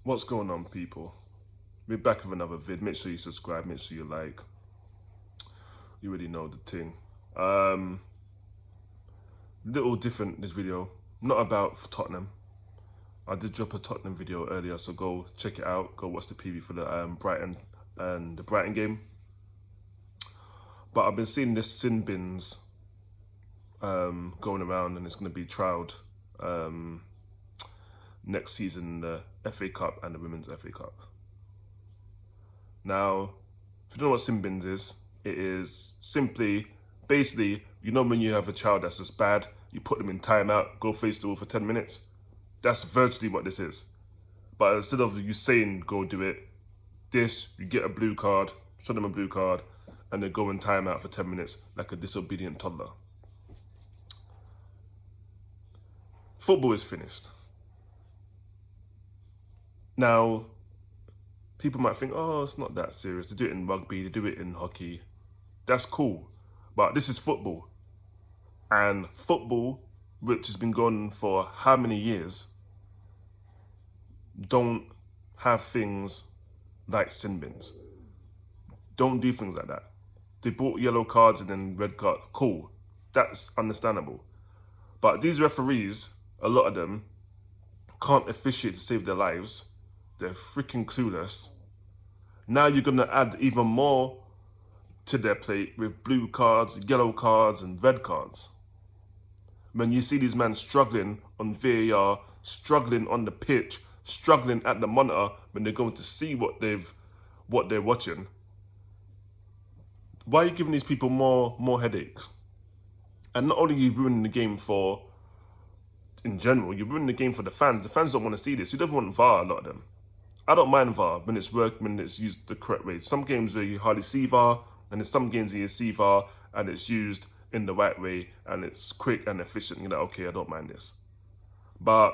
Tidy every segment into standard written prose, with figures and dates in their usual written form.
What's going on, people? We're back with another vid. Make sure you subscribe, make sure you like. You already know the thing. Little different this video. Not about Tottenham. I did drop a Tottenham video earlier, so go check it out. Go watch the preview for the Brighton and the Brighton game. But I've been seeing this sin bins going around, and it's going to be trialed next season, the FA Cup and the Women's FA Cup. Now, if you don't know what sin bins is, it is simply, basically, you know when you have a child that's just bad, you put them in timeout, go face the wall for 10 minutes. That's virtually what this is. But instead of you saying go do it, you get a blue card, show them a blue card, and they go in timeout for 10 minutes like a disobedient toddler. Football is finished. Now, people might think, oh, it's not that serious. They do it in rugby, they do it in hockey. That's cool. But this is football. And football, which has been going for how many years, don't have things like sin bins. Don't do things like that. They brought yellow cards and then red cards. Cool. That's understandable. But these referees, a lot of them, can't officiate to save their lives. They're freaking clueless. Now you're going to add even more to their plate with blue cards, yellow cards, and red cards. When you see these men struggling on VAR, struggling on the pitch, struggling at the monitor when they're going to see what they're watching, why are you giving these people more headaches? And not only are you ruining the game in general, you're ruining the game for the fans. The fans don't want to see this. You don't want VAR, a lot of them. I don't mind VAR when it's used the correct way. Some games where you hardly see VAR, and there's some games where you see VAR and it's used in the right way and it's quick and efficient. You're like, okay, I don't mind this. But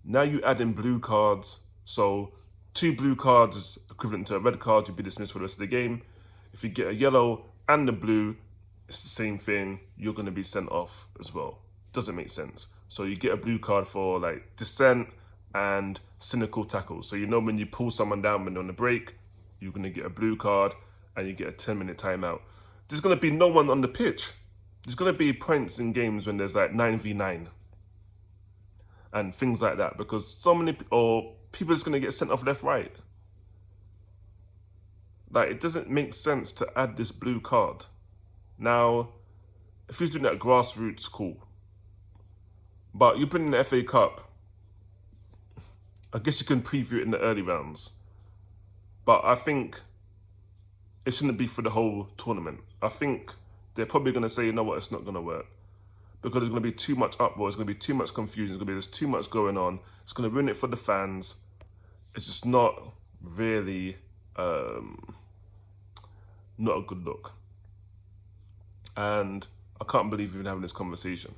now you add in blue cards. So 2 blue cards is equivalent to a red card. You'll be dismissed for the rest of the game. If you get a yellow and a blue, it's the same thing. You're going to be sent off as well. Doesn't make sense. So you get a blue card for like dissent and cynical tackles. So you know when you pull someone down when they're on the break, you're going to get a blue card and you get a 10-minute timeout. There's going to be no one on the pitch. There's going to be points in games when there's like 9v9 and things like that, because people are just going to get sent off left, right. Like, it doesn't make sense to add this blue card. Now, if he's doing that grassroots, cool. But you're putting the FA Cup, I guess you can preview it in the early rounds. But I think it shouldn't be for the whole tournament. I think they're probably going to say, you know what, it's not going to work. Because there's going to be too much uproar, there's going to be too much confusion, there's too much going on. It's going to ruin it for the fans. It's just not really not a good look. And I can't believe we've been having this conversation.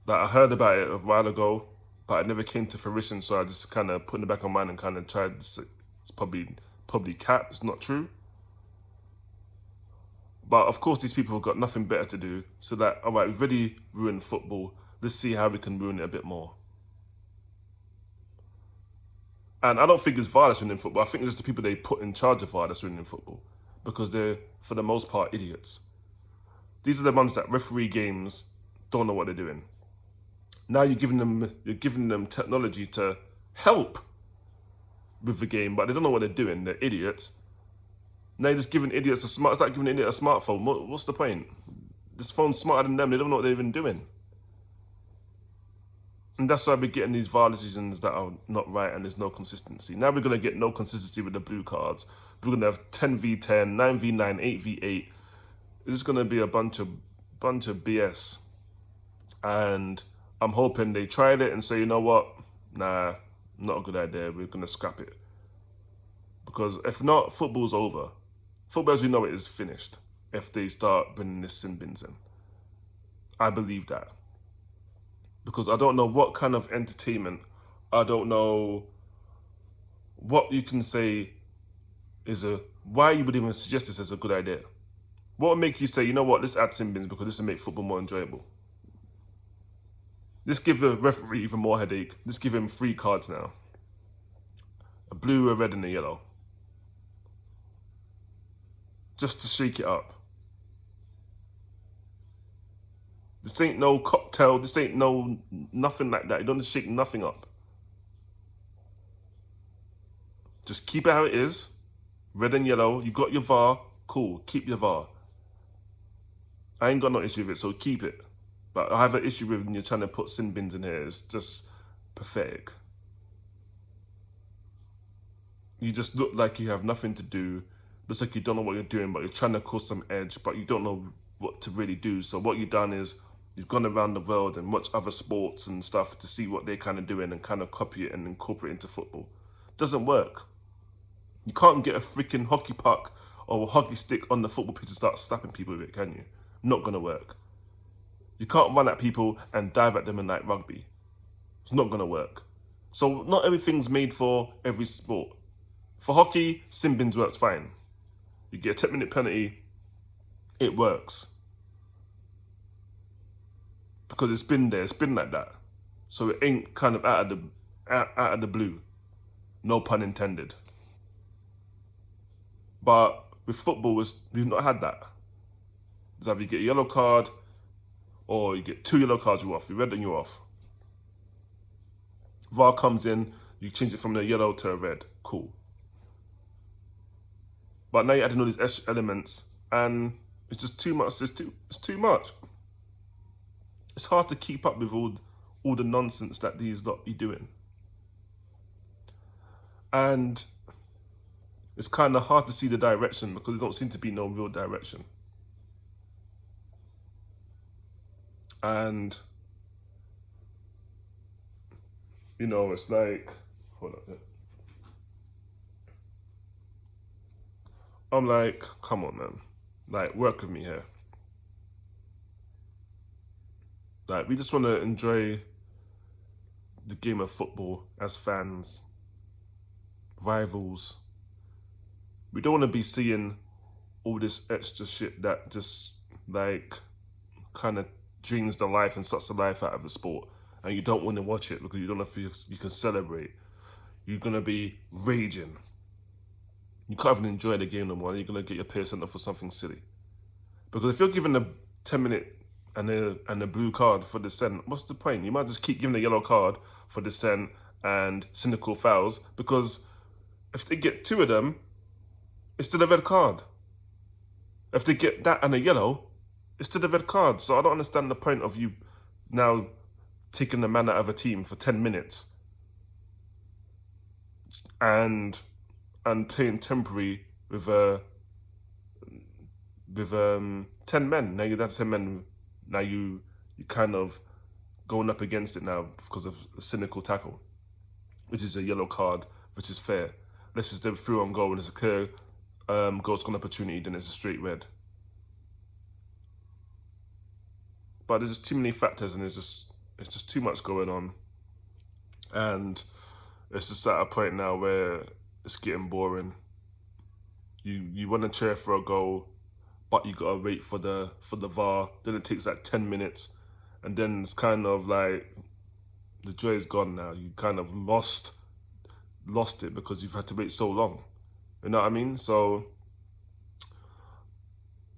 Like, I heard about it a while ago, but it never came to fruition, so I just kind of put in the back of my mind and kind of tried to say, it's probably cap, it's not true. But of course these people have got nothing better to do, so that, all right, we've already ruined football, let's see how we can ruin it a bit more. And I don't think it's VAR that's ruining football. I think it's just the people they put in charge of VAR that's ruining football, because they're, for the most part, idiots. These are the ones that referee games, don't know what they're doing. Now you're giving them technology to help with the game, but they don't know what they're doing. They're idiots. Now you're just giving idiots it's like giving an idiot a smartphone. What's the point? This phone's smarter than them. They don't know what they're even doing. And that's why we're getting these VAR decisions that are not right, and there's no consistency. Now we're going to get no consistency with the blue cards. We're going to have 10v10, 9v9, 8v8. It's just going to be a bunch of BS. And I'm hoping they tried it and say, you know what? Nah, not a good idea. We're going to scrap it. Because if not, football's over. Football as we know it is finished if they start bringing this sin bins in. I believe that. Because I don't know what kind of entertainment, I don't know what you can say why you would even suggest this as a good idea. What would make you say, you know what, let's add sin bins because this will make football more enjoyable? Let's give the referee even more headache. Let's give him 3 cards now. A blue, a red, and a yellow. Just to shake it up. This ain't no cocktail. This ain't no nothing like that. You don't shake nothing up. Just keep it how it is. Red and yellow. You got your VAR. Cool. Keep your VAR. I ain't got no issue with it, so keep it. But I have an issue with when you're trying to put sin bins in here. It's just pathetic. You just look like you have nothing to do. Looks like you don't know what you're doing, but you're trying to cause some edge, but you don't know what to really do. So what you've done is you've gone around the world and watched other sports and stuff to see what they're kind of doing and kind of copy it and incorporate it into football. Doesn't work. You can't get a freaking hockey puck or a hockey stick on the football pitch and start slapping people with it, can you? Not gonna work. You can't run at people and dive at them in like rugby. It's not gonna work. So not everything's made for every sport. For hockey, sin bins works fine. You get a 10-minute penalty, it works. Because it's been there, it's been like that. So it ain't kind of out of the blue. No pun intended. But with football, we've not had that. It's either you get a yellow card or you get 2 yellow cards, you're off. You red and you're off. VAR comes in, you change it from the yellow to a red. Cool. But now you're adding all these extra elements and it's just too much. It's too much. It's hard to keep up with all the nonsense that these lot be doing. And it's kind of hard to see the direction because there don't seem to be no real direction. And, you know, it's like, hold on. I'm like, come on, man. Like, work with me here. Like, we just want to enjoy the game of football as fans, rivals. We don't want to be seeing all this extra shit that just, like, kind of drains the life and sucks the life out of the sport. And you don't want to watch it because you don't know if you can celebrate. You're going to be raging. You can't even enjoy the game no more. You're going to get your pay sent off for something silly. Because if you're given a 10-minute and a blue card for dissent, what's the point? You might just keep giving a yellow card for dissent and cynical fouls, because if they get 2 of them, it's still a red card. If they get that and a yellow, it's still a red card. So I don't understand the point of you now taking the man out of a team for 10 minutes and playing temporary with 10 men. Now you're down to 10 men. Now you kind of going up against it now because of a cynical tackle, which is a yellow card, which is fair. Let's just do through on goal and it's a clear goal scoring opportunity, then it's a straight red. But there's just too many factors and it's just too much going on. And it's just at a point now where it's getting boring. You want to cheer for a goal, but you gotta wait for the VAR. Then it takes like 10 minutes, and then it's kind of like the joy is gone now. You kind of lost it because you've had to wait so long. You know what I mean? So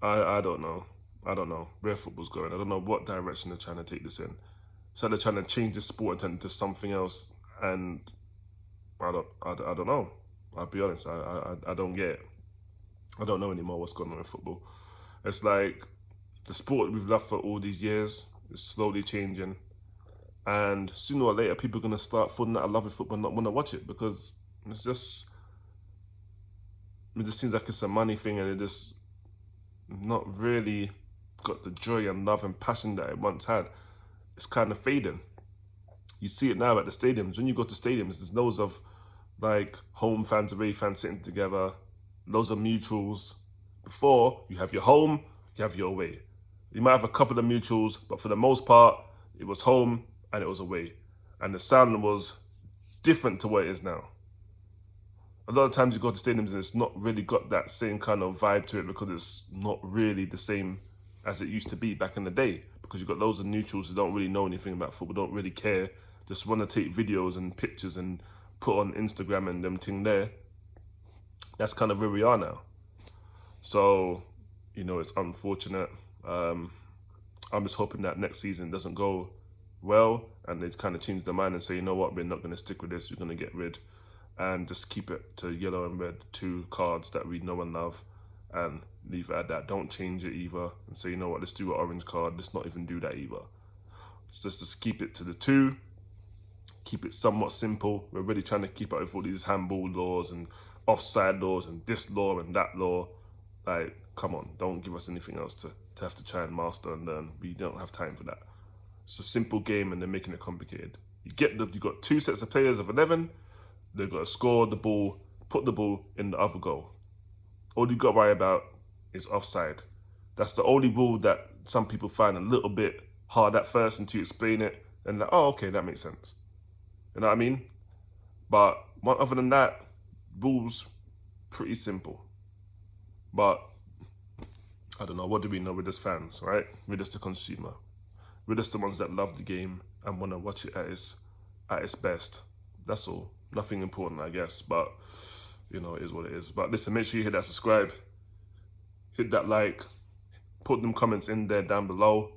I don't know. I don't know where football's going. I don't know what direction they're trying to take this in. So they're trying to change the sport and turn it into something else, and I don't know. I'll be honest. I don't get it. I don't know anymore what's going on in football. It's like the sport we've loved for all these years is slowly changing. And sooner or later, people are going to start falling out of love with football and not want to watch it because it just seems like it's a money thing and it just not really got the joy and love and passion that it once had. It's kind of fading. You see it now at the stadiums. When you go to stadiums, there's loads of like home fans, away fans sitting together, loads of mutuals. Before, you have your home, you have your away. You might have a couple of mutuals, but for the most part, it was home and it was away. And the sound was different to what it is now. A lot of times you go to stadiums and it's not really got that same kind of vibe to it because it's not really the same as it used to be back in the day, because you've got loads of neutrals who don't really know anything about football, don't really care, just want to take videos and pictures and put on Instagram and them thing there. That's kind of where we are now. So, you know, it's unfortunate. I'm just hoping that next season doesn't go well and they kind of change their mind and say, you know what, we're not going to stick with this, we're going to get rid and just keep it to yellow and red, 2 cards that we know and love, and leave it at that. Don't change it either and say, you know what, let's do an orange card, let's not even do that either. It's just keep it to the 2, keep it somewhat simple. We're really trying to keep up with all these handball laws and offside laws and this law and that law. Like, come on, don't give us anything else to have to try and master and learn. We don't have time for that. It's a simple game and they're making it complicated. You got 2 sets of players of 11. They've got to score the ball, put the ball in the other goal. All you got to worry about is offside. That's the only rule that some people find a little bit hard at first until you explain it. And like, oh, okay, that makes sense. You know what I mean? But other than that, rules pretty simple. But I don't know, what do we know? We're just fans, right? We're just the consumer. We're just the ones that love the game and want to watch it at its best. That's all. Nothing important, I guess, but you know, it is what it is. But listen, make sure you hit that subscribe, hit that like, put them comments in there down below.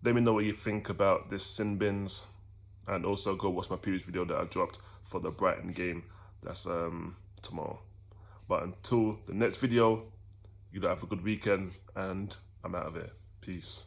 Let me know what you think about this sin bins, and also go watch my previous video that I dropped for the Brighton game. That's tomorrow. But until the next video, you have a good weekend, and I'm out of here. Peace.